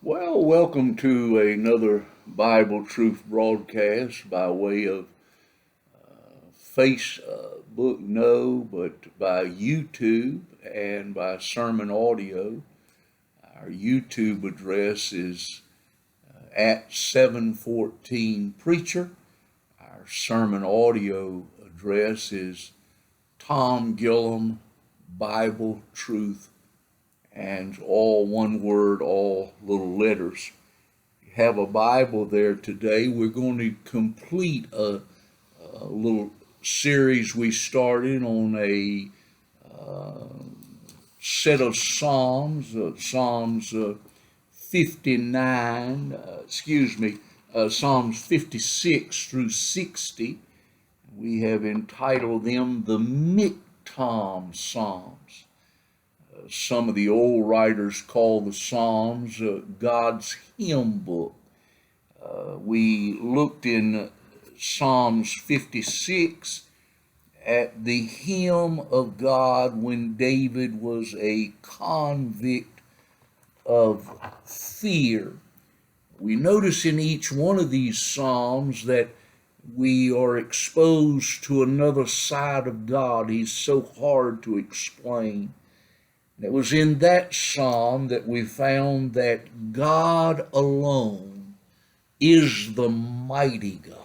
Well, welcome to another Bible Truth broadcast by way of Facebook, no, but by YouTube and by sermon audio. Our YouTube address is at 714 Preacher. Our sermon audio address is Tom Gillum Bible Truth, and all one word, all little letters. Have a Bible there today. We're going to complete a little series we started on a set of Psalms, Psalms 59, Psalms 56 through 60. We have entitled them the Miktam Psalms. Some of the old writers call the Psalms God's hymn book. We looked in Psalms 56 at the hymn of God when David was a convict of fear. We notice in each one of these Psalms that we are exposed to another side of God. He's so hard to explain. It was in that psalm that we found that God alone is the mighty God.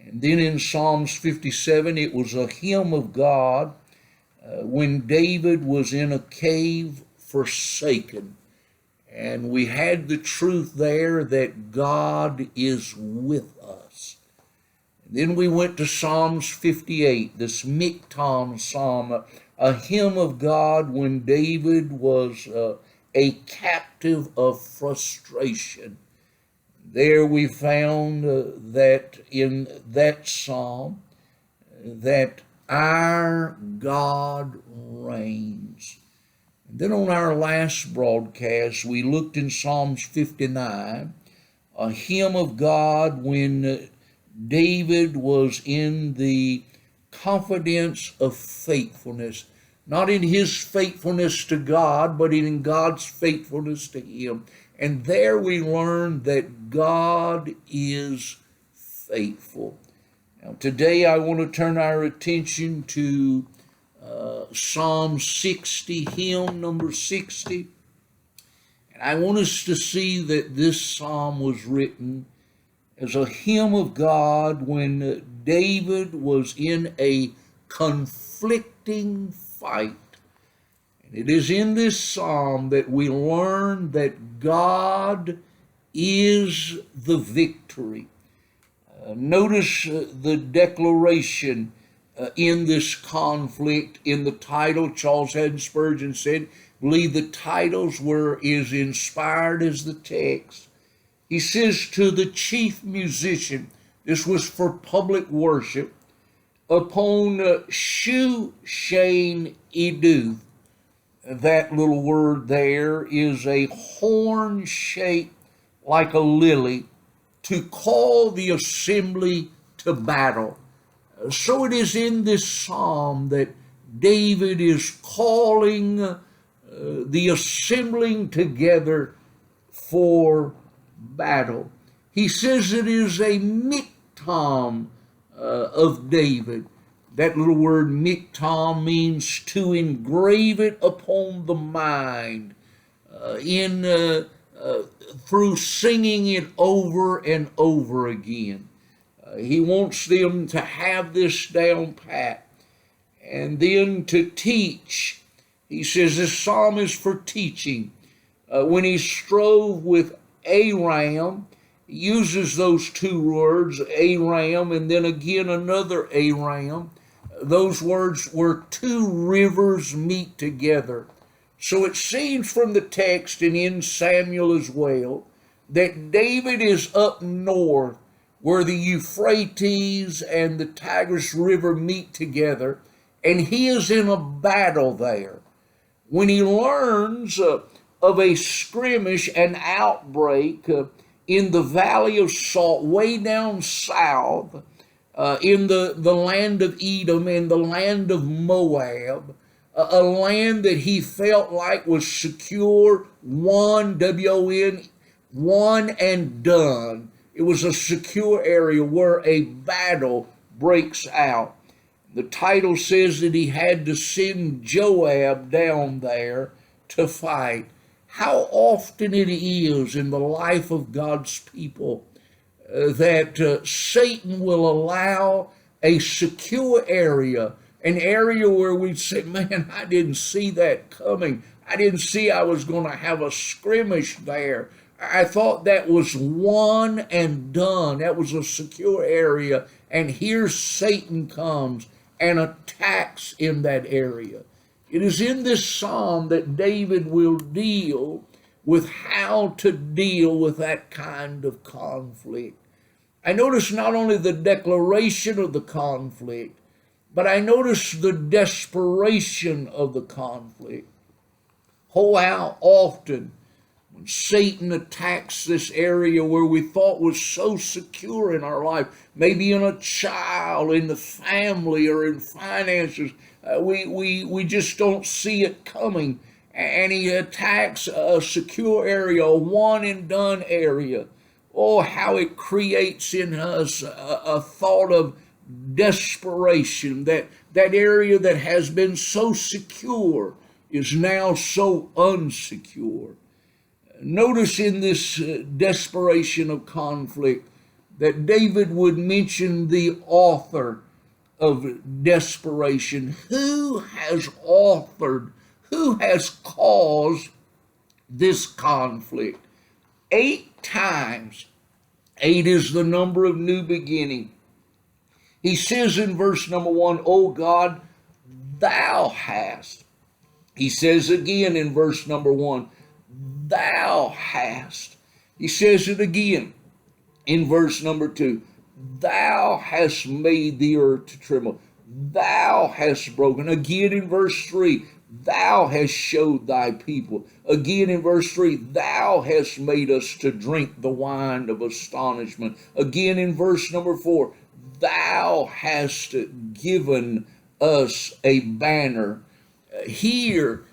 And then in Psalms 57, it was a hymn of God when David was in a cave forsaken. And we had the truth there that God is with us. And then we went to Psalms 58, this Miktam Psalm, a hymn of God when David was a captive of frustration. There we found that in that psalm that our God reigns. And then on our last broadcast, we looked in Psalms 59, a hymn of God when David was in the confidence of faithfulness, not in his faithfulness to God, but in God's faithfulness to him. And there we learn that God is faithful. Now, today I want to turn our attention to Psalm 60, hymn number 60. And I want us to see that this psalm was written as a hymn of God when David was in a conflicting fight. And it is in this psalm that we learn that God is the victory. Notice the declaration in this conflict in the title. Charles Haddon Spurgeon said, believe the titles is inspired as the text. He says to the chief musician, this was for public worship, upon Shushan Eduth. That little word there is a horn shaped like a lily to call the assembly to battle. So it is in this psalm that David is calling the assembling together for battle. He says it is a miktam of David. That little word miktam means to engrave it upon the mind through singing it over and over again. He wants them to have this down pat and then to teach. He says this psalm is for teaching. When he strove with Aram, he uses those two words, Aram, and then again another Aram. Those words were two rivers meet together. So it seems from the text and in Samuel as well that David is up north where the Euphrates and the Tigris River meet together, and he is in a battle there. When he learns of a skirmish, an outbreak in the Valley of Salt, way down south, in the land of Edom and the land of Moab, a land that he felt like was secure, won, W-O-N, won and done. It was a secure area where a battle breaks out. The title says that he had to send Joab down there to fight. How often it is in the life of God's people that Satan will allow a secure area, an area where we'd say, man, I didn't see that coming. I didn't see I was going to have a skirmish there. I thought that was won and done. That was a secure area. And here Satan comes and attacks in that area. It is in this psalm that David will deal with how to deal with that kind of conflict. I notice not only the declaration of the conflict, but I notice the desperation of the conflict. Oh, how often when Satan attacks this area where we thought was so secure in our life, maybe in a child, in the family, or in finances, we just don't see it coming. And he attacks a secure area, a one and done area. Oh, how it creates in us a thought of desperation, that area that has been so secure is now so unsecure. Notice in this desperation of conflict that David would mention the author of desperation. Who has authored, who has caused this conflict? 8 times. 8 is the number of new beginning. He says in verse number 1, O God, thou hast. He says again in verse number 1, thou hast. He says it again in verse number 2. Thou hast made the earth to tremble. Thou hast broken. Again in verse 3, thou hast showed thy people. Again in verse 3, thou hast made us to drink the wine of astonishment. Again in verse number 4, thou hast given us a banner. Here,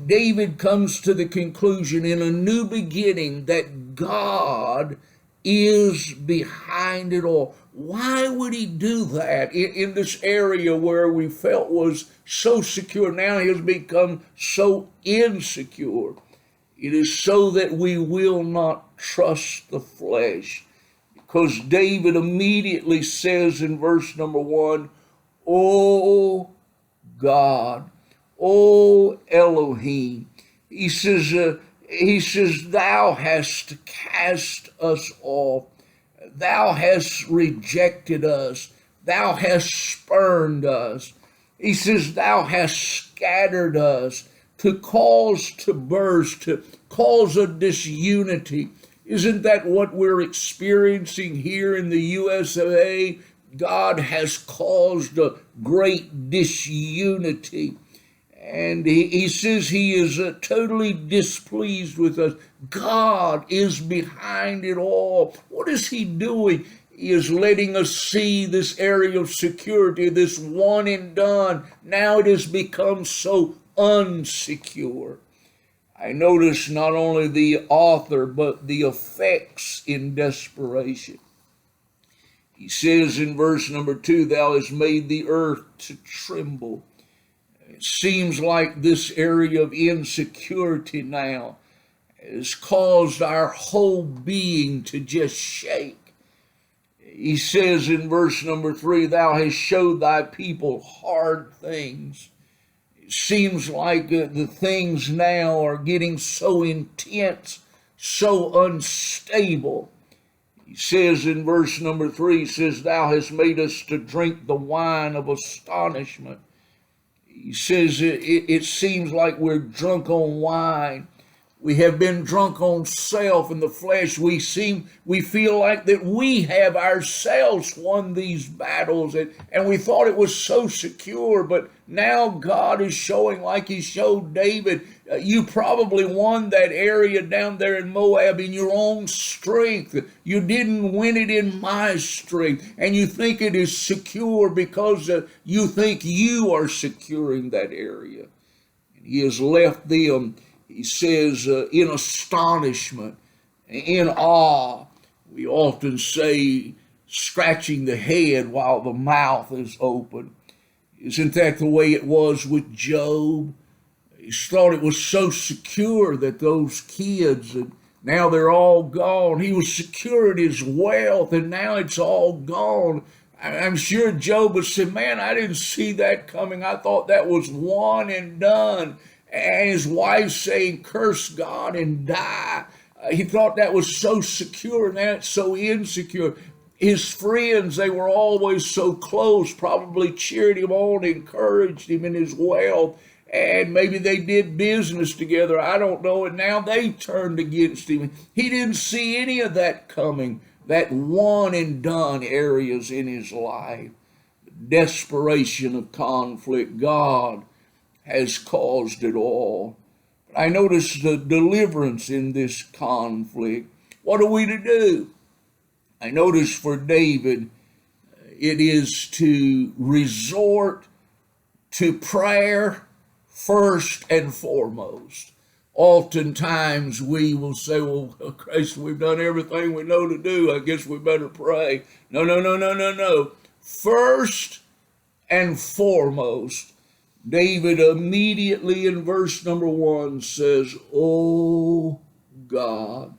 David comes to the conclusion in a new beginning that God is behind it all. Why would he do that in this area where we felt was so secure? Now he has become so insecure. It is so that we will not trust the flesh. Because David immediately says in verse number 1, O God, O Elohim. He says, thou hast cast us off. Thou hast rejected us. Thou hast spurned us. He says, thou hast scattered us to cause to burst, to cause a disunity. Isn't that what we're experiencing here in the USA? God has caused a great disunity. And he says he is totally displeased with us. God is behind it all. What is he doing? He is letting us see this area of security, this one and done. Now it has become so unsecure. I notice not only the author, but the effects in desperation. He says in verse number 2, thou hast made the earth to tremble. It seems like this area of insecurity now has caused our whole being to just shake. He says in verse number 3, thou hast showed thy people hard things. It seems like the things now are getting so intense, so unstable. He says in verse number 3, he says, thou hast made us to drink the wine of astonishment. He says it seems like we're drunk on wine. We have been drunk on self and the flesh. We feel like that we have ourselves won these battles, and we thought it was so secure, but now God is showing, like he showed David, you probably won that area down there in Moab in your own strength. You didn't win it in my strength, and you think it is secure because you think you are securing that area. He has left them, he says, in astonishment, in awe. We often say, scratching the head while the mouth is open. Isn't that the way it was with Job? He thought it was so secure that those kids, and now they're all gone. He was secure in his wealth, and now it's all gone. I'm sure Job would say, man, I didn't see that coming. I thought that was one and done. And his wife saying, curse God and die. He thought that was so secure, and now it's so insecure. His friends, they were always so close, probably cheered him on, encouraged him in his wealth, and maybe they did business together. I don't know. And now they turned against him. He didn't see any of that coming, that one and done areas in his life. Desperation of conflict. God has caused it all. But I notice the deliverance in this conflict. What are we to do? I notice for David, it is to resort to prayer first and foremost. Oftentimes we will say, well, Christ, we've done everything we know to do. I guess we better pray. No. First and foremost, David immediately in verse number 1 says, oh God.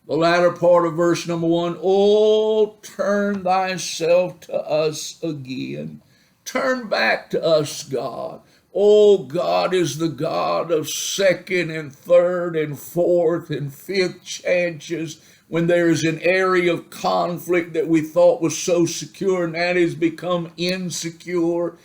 The latter part of verse number 1, oh, turn thyself to us again. Turn back to us, God. Oh, God is the God of second and third and fourth and fifth chances. When there is an area of conflict that we thought was so secure and that has become insecure,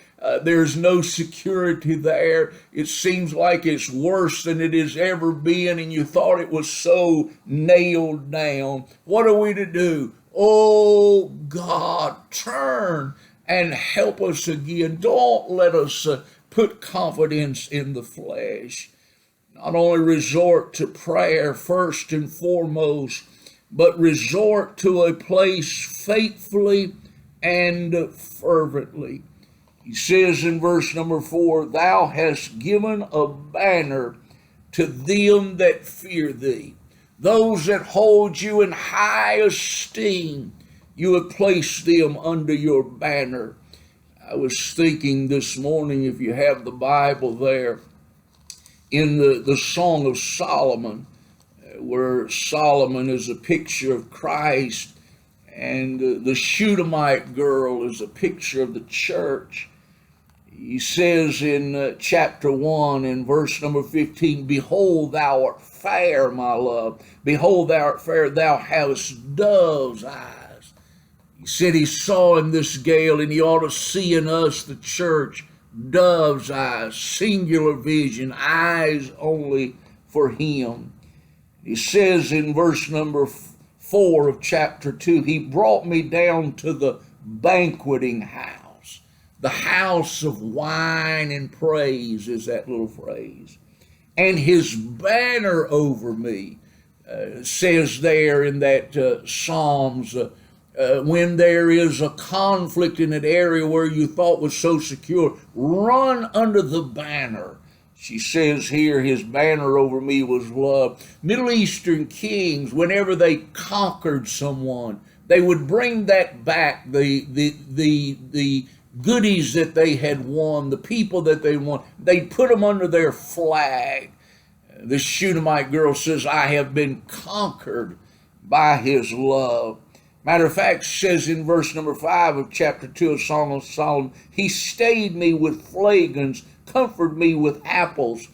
there's no security there. It seems like it's worse than it has ever been, and you thought it was so nailed down. What are we to do? Oh, God, turn and help us again. Don't let us put confidence in the flesh. Not only resort to prayer first and foremost, but resort to a place faithfully and fervently. He says in verse number 4, thou hast given a banner to them that fear thee. Those that hold you in high esteem, you have placed them under your banner. I was thinking this morning, if you have the Bible there, in the Song of Solomon, where Solomon is a picture of Christ, and the Shunammite girl is a picture of the church. He says in chapter 1 in verse number 15, behold, thou art fair, my love. Behold, thou art fair. Thou hast dove's eyes. He said he saw in this gale, and he ought to see in us, the church, dove's eyes, singular vision, eyes only for him. He says in verse number 4 of chapter 2, he brought me down to the banqueting house. The house of wine and praise is that little phrase. And his banner over me, says there in that Psalms, when there is a conflict in an area where you thought was so secure, run under the banner. She says here, his banner over me was love. Middle Eastern kings, whenever they conquered someone, they would bring that back, the goodies that they had won, the people that they won. They'd put them under their flag. The Shunammite girl says, I have been conquered by his love. Matter of fact, says in verse number 5 of chapter 2 of Song of Solomon, he stayed me with flagons, comforted me with apples.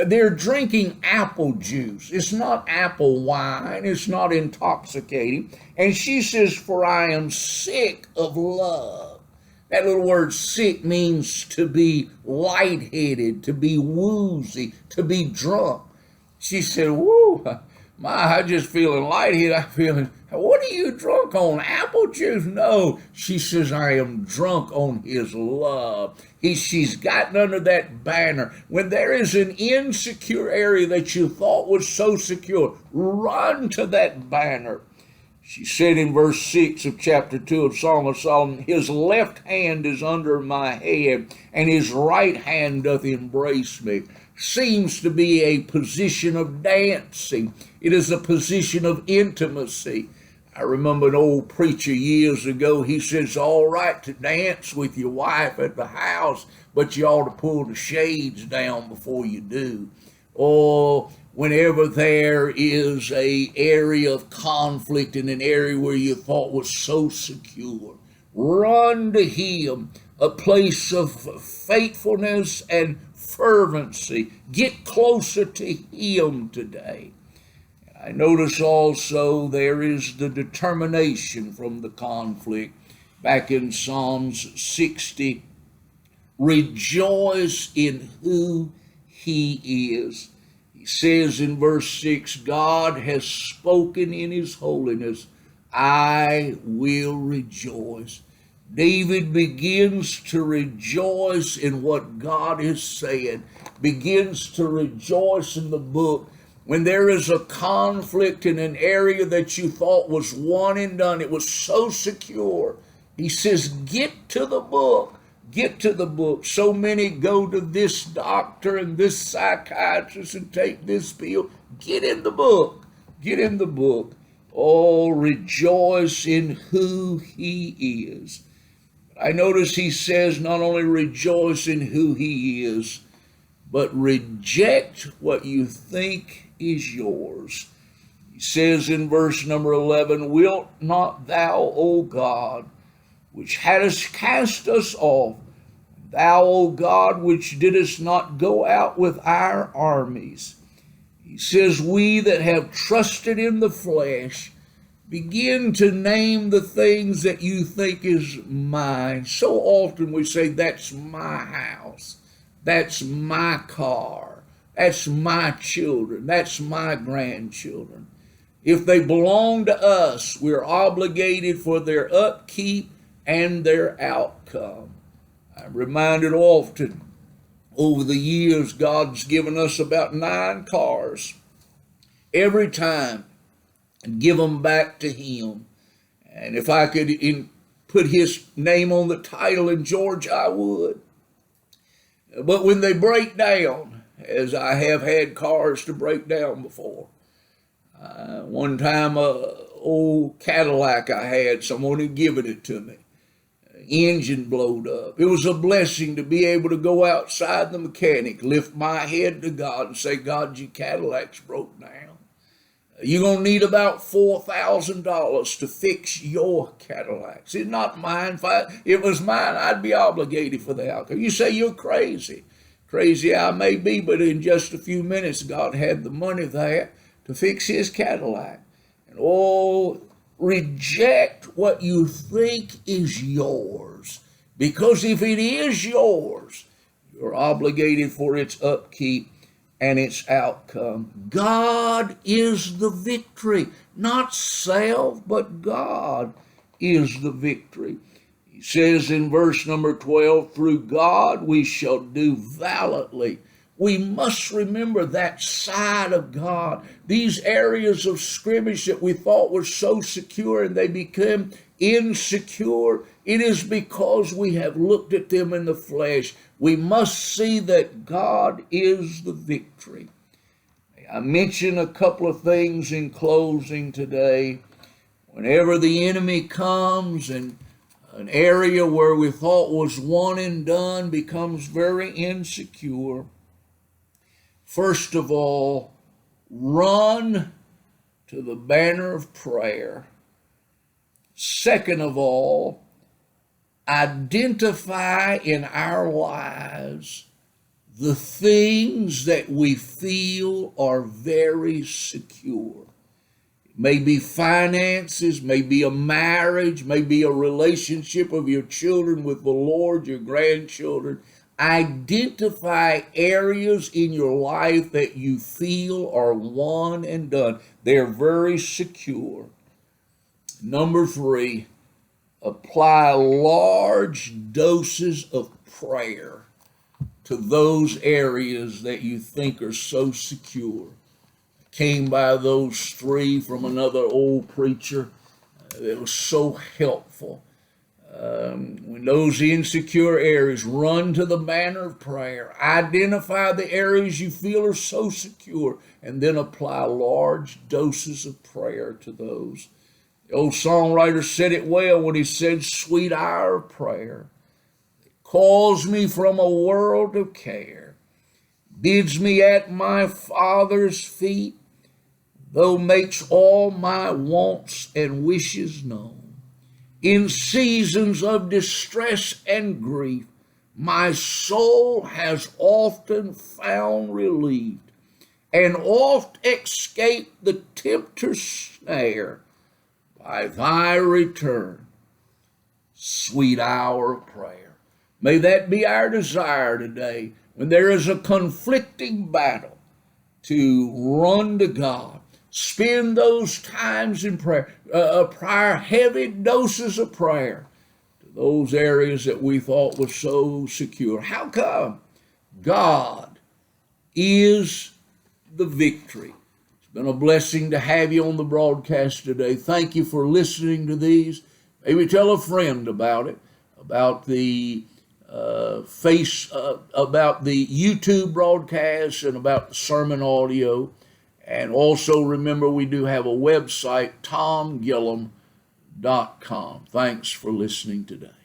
They're drinking apple juice. It's not apple wine. It's not intoxicating. And she says, for I am sick of love. That little word sick means to be lightheaded, to be woozy, to be drunk. She said, whoo, I'm just feeling lightheaded. I'm feeling, what are you drunk on? Apple juice? No. She says, I am drunk on his love. She's gotten under that banner. When there is an insecure area that you thought was so secure, run to that banner. She said in verse 6 of chapter 2 of Song of Solomon, his left hand is under my head, and his right hand doth embrace me. seems to be a position of dancing. It is a position of intimacy. I remember an old preacher years ago, he says, it's all right to dance with your wife at the house, but you ought to pull the shades down before you do. Or whenever there is an area of conflict in an area where you thought was so secure, run to him, a place of faithfulness and fervency. Get closer to him today. I notice also there is the determination from the conflict back in Psalms 60. Rejoice in who he is. He says in verse 6, God has spoken in his holiness. I will rejoice. David begins to rejoice in what God is saying, begins to rejoice in the book. When there is a conflict in an area that you thought was one and done, it was so secure. He says, get to the book. Get to the book. So many go to this doctor and this psychiatrist and take this pill. Get in the book. Get in the book. Oh, rejoice in who he is. I notice he says not only rejoice in who he is, but reject what you think is yours. He says in verse number 11, wilt not thou, O God, which hadst cast us off, thou, O God, which didst not go out with our armies. He says, we that have trusted in the flesh, begin to name the things that you think is mine. So often we say, that's my house, that's my car, that's my children, that's my grandchildren. If they belong to us, we're obligated for their upkeep and their outcome. I'm reminded often over the years, God's given us about 9 cars. Every time, give them back to him. And if I could put his name on the title in Georgia, I would. But when they break down, as I have had cars to break down before, one time a old Cadillac I had, someone had given it to me. Engine blowed up. It was a blessing to be able to go outside the mechanic, lift my head to God and say, God, your Cadillac's broke down. You're going to need about $4,000 to fix your Cadillacs. It's not mine. If it was mine, I'd be obligated for the outcome. You say you're crazy. Crazy I may be, but in just a few minutes, God had the money there to fix his Cadillac. And reject what you think is yours. Because if it is yours, you're obligated for its upkeep and its outcome. God is the victory, not self, but God is the victory. He says in verse number 12, through God we shall do valiantly. We must remember that side of God. These areas of scrimmage that we thought were so secure and they became insecure, it is because we have looked at them in the flesh. We must see that God is the victory. I mention a couple of things in closing today. Whenever the enemy comes and an area where we thought was one and done becomes very insecure, first of all, run to the banner of prayer. Second of all, identify in our lives the things that we feel are very secure. It may be finances, may be a marriage, may be a relationship of your children with the Lord, your grandchildren. Identify areas in your life that you feel are one and done. They're very secure. Number 3, apply large doses of prayer to those areas that you think are so secure. I came by those 3 from another old preacher. It was so helpful. When those insecure areas, run to the banner of prayer. Identify the areas you feel are so secure, and then apply large doses of prayer to those. The old songwriter said it well when he said, "Sweet hour of prayer calls me from a world of care, bids me at my Father's feet, though makes all my wants and wishes known. In seasons of distress and grief, my soul has often found relief, and oft escaped the tempter's snare by thy return, sweet hour of prayer." May that be our desire today, when there is a conflicting battle, to run to God. Spend those times in prayer, prior heavy doses of prayer to those areas that we thought were so secure. How come? God is the victory. It's been a blessing to have you on the broadcast today. Thank you for listening to these. Maybe tell a friend about it, about the about the YouTube broadcast and about the sermon audio. And also remember, we do have a website, tomgillum.com. Thanks for listening today.